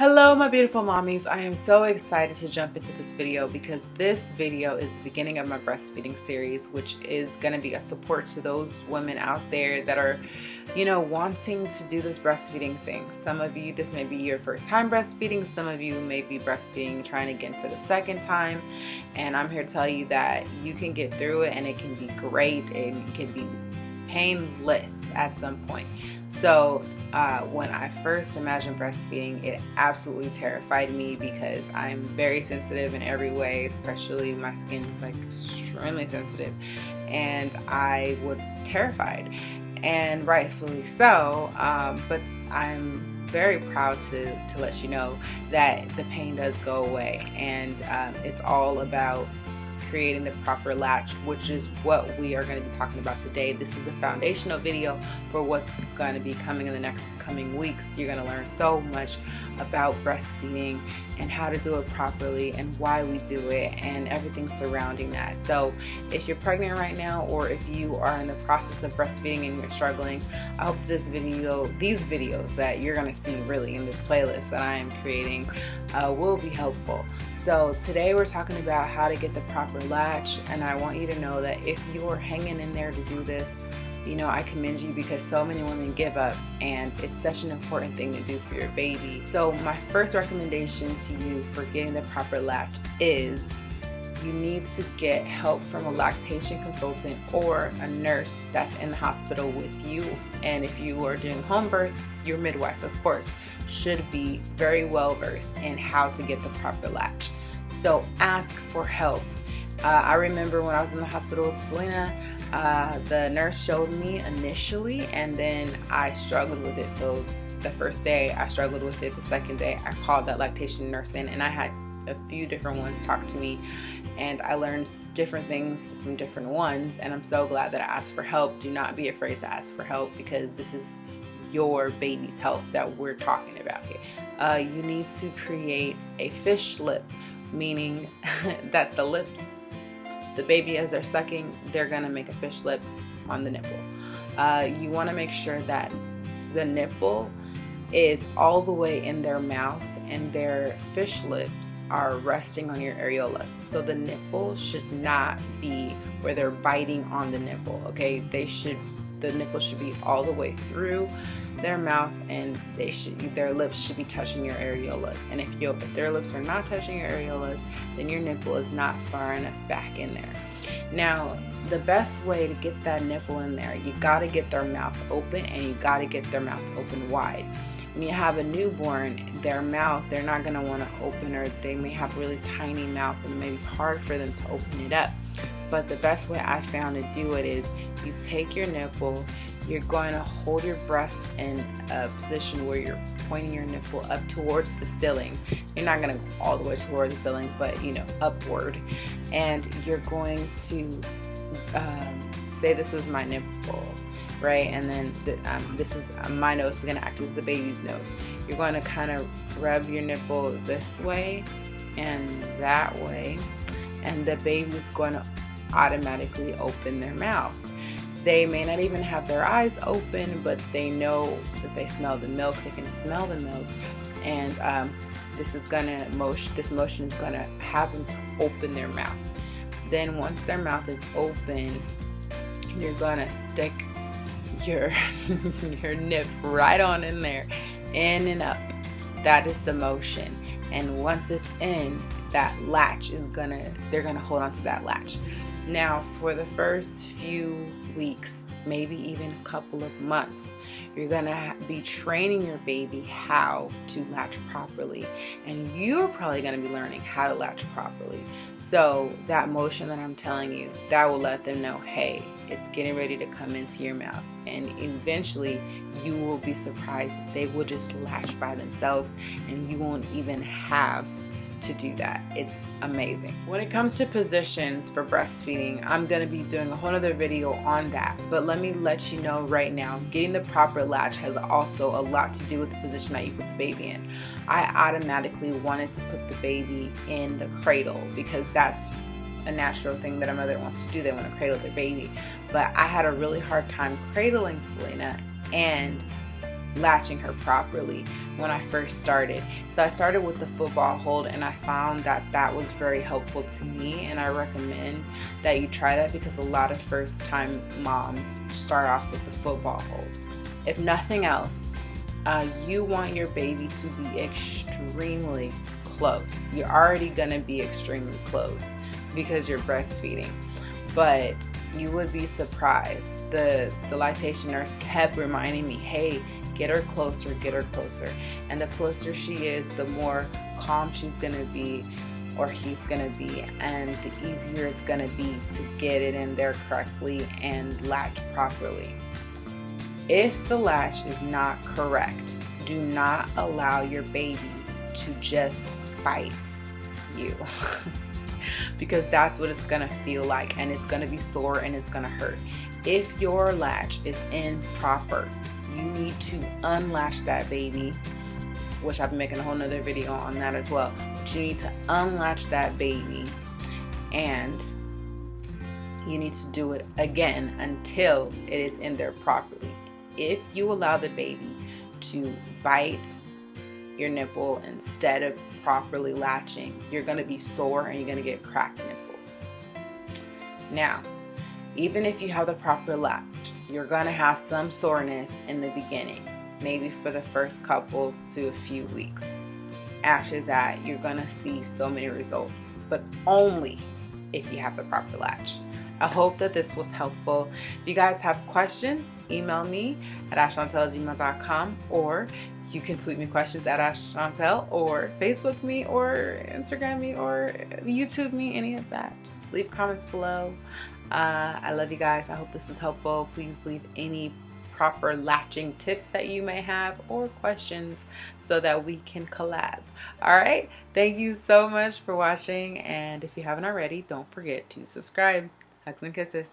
Hello my beautiful mommies. I am so excited to jump into this video because this video is the beginning of my breastfeeding series, which is going to be a support to those women out there that are, wanting to do this breastfeeding thing. Some of you, this may be your first time breastfeeding. Some of you may be breastfeeding trying again for the second time. And I'm here to tell you that you can get through it and it can be great and it can be painless at some point. So when I first imagined breastfeeding, it absolutely terrified me because I'm very sensitive in every way, especially my skin is like extremely sensitive, and I was terrified, and rightfully so. But I'm very proud to let you know that the pain does go away, and it's all about creating the proper latch, which is what we are going to be talking about today. This is the foundational video for what's going to be coming in the next coming weeks. You're going to learn so much about breastfeeding and how to do it properly and why we do it and everything surrounding that. So if you're pregnant right now, or if you are in the process of breastfeeding and you're struggling, I hope these videos that you're going to see really in this playlist that I am creating will be helpful. So today we're talking about how to get the proper latch, and I want you to know that if you're hanging in there to do this, I commend you, because so many women give up and it's such an important thing to do for your baby. So my first recommendation to you for getting the proper latch is you need to get help from a lactation consultant or a nurse that's in the hospital with you. And if you are doing home birth, your midwife, of course, should be very well versed in how to get the proper latch. So ask for help. I remember when I was in the hospital with Selena, the nurse showed me initially, and then I struggled with it. So the first day I struggled with it. The second day I called that lactation nurse in, and I had a few different ones talk to me, and I learned different things from different ones, and I'm so glad that I asked for help. Do not be afraid to ask for help, because this is your baby's health that we're talking about here. You need to create a fish lip, meaning that the lips, the baby, as they're sucking, they're gonna make a fish lip on the nipple. You want to make sure that the nipple is all the way in their mouth and their fish lips are resting on your areolas. So the nipple should not be where they're biting on the nipple. Okay, the nipple should be all the way through their mouth, and their lips should be touching your areolas. And if their lips are not touching your areolas, then your nipple is not far enough back in there. Now, the best way to get that nipple in there, you got to get their mouth open, and you got to get their mouth open wide. When you have a newborn, their mouth, they're not going to want to open, or they may have really tiny mouth and it may be hard for them to open it up. But the best way I found to do it is you take your nipple, you're going to hold your breast in a position where you're pointing your nipple up towards the ceiling. You're not going to go all the way toward the ceiling, but upward. And you're going to say, this is my nipple, right? And then this is my nose is going to act as the baby's nose. You're going to kind of rub your nipple this way and that way, and the baby's going to automatically open their mouth. They may not even have their eyes open, but they know that they smell the milk. They can smell the milk, and this motion is gonna have them to open their mouth. Then once their mouth is open, you're gonna stick your nip right on in there, in and up. That is the motion. And once it's in, that latch they're gonna hold on to that latch. Now, for the first few weeks, maybe even a couple of months, you're gonna be training your baby how to latch properly, and you're probably gonna be learning how to latch properly. So that motion that I'm telling you, that will let them know, hey, it's getting ready to come into your mouth. And eventually you will be surprised. They will just latch by themselves, and you won't even have to do that. It's amazing. When it comes to positions for breastfeeding, I'm going to be doing a whole other video on that, but let me let you know right now, getting the proper latch has also a lot to do with the position that you put the baby in. I automatically wanted to put the baby in the cradle because that's a natural thing that a mother wants to do. They want to cradle their baby, but I had a really hard time cradling Selena, and latching her properly when I first started. So I started with the football hold, and I found that that was very helpful to me, and I recommend that you try that because a lot of first time moms start off with the football hold. If nothing else, you want your baby to be extremely close. You're already gonna be extremely close because you're breastfeeding, but you would be surprised. The lactation nurse kept reminding me, hey, get her closer, get her closer. And the closer she is, the more calm she's gonna be, or he's gonna be, and the easier it's gonna be to get it in there correctly and latch properly. If the latch is not correct, do not allow your baby to just bite you because that's what it's gonna feel like, and it's gonna be sore and it's gonna hurt. If your latch is improper, you need to unlatch that baby, which I've been making a whole nother video on that as well. But you need to unlatch that baby, and you need to do it again until it is in there properly. If you allow the baby to bite your nipple instead of properly latching, you're going to be sore and you're going to get cracked nipples. Now, even if you have the proper latch, you're going to have some soreness in the beginning, maybe for the first couple to a few weeks. After that, you're going to see so many results, but only if you have the proper latch. I hope that this was helpful. If you guys have questions, email me at askchauntel@gmail.com, or you can tweet me questions at askchauntel, or Facebook me, or Instagram me, or YouTube me, any of that. Leave comments below. I love you guys. I hope this is helpful. Please leave any proper latching tips that you may have or questions so that we can collab. All right. Thank you so much for watching. And if you haven't already, don't forget to subscribe. Hugs and kisses.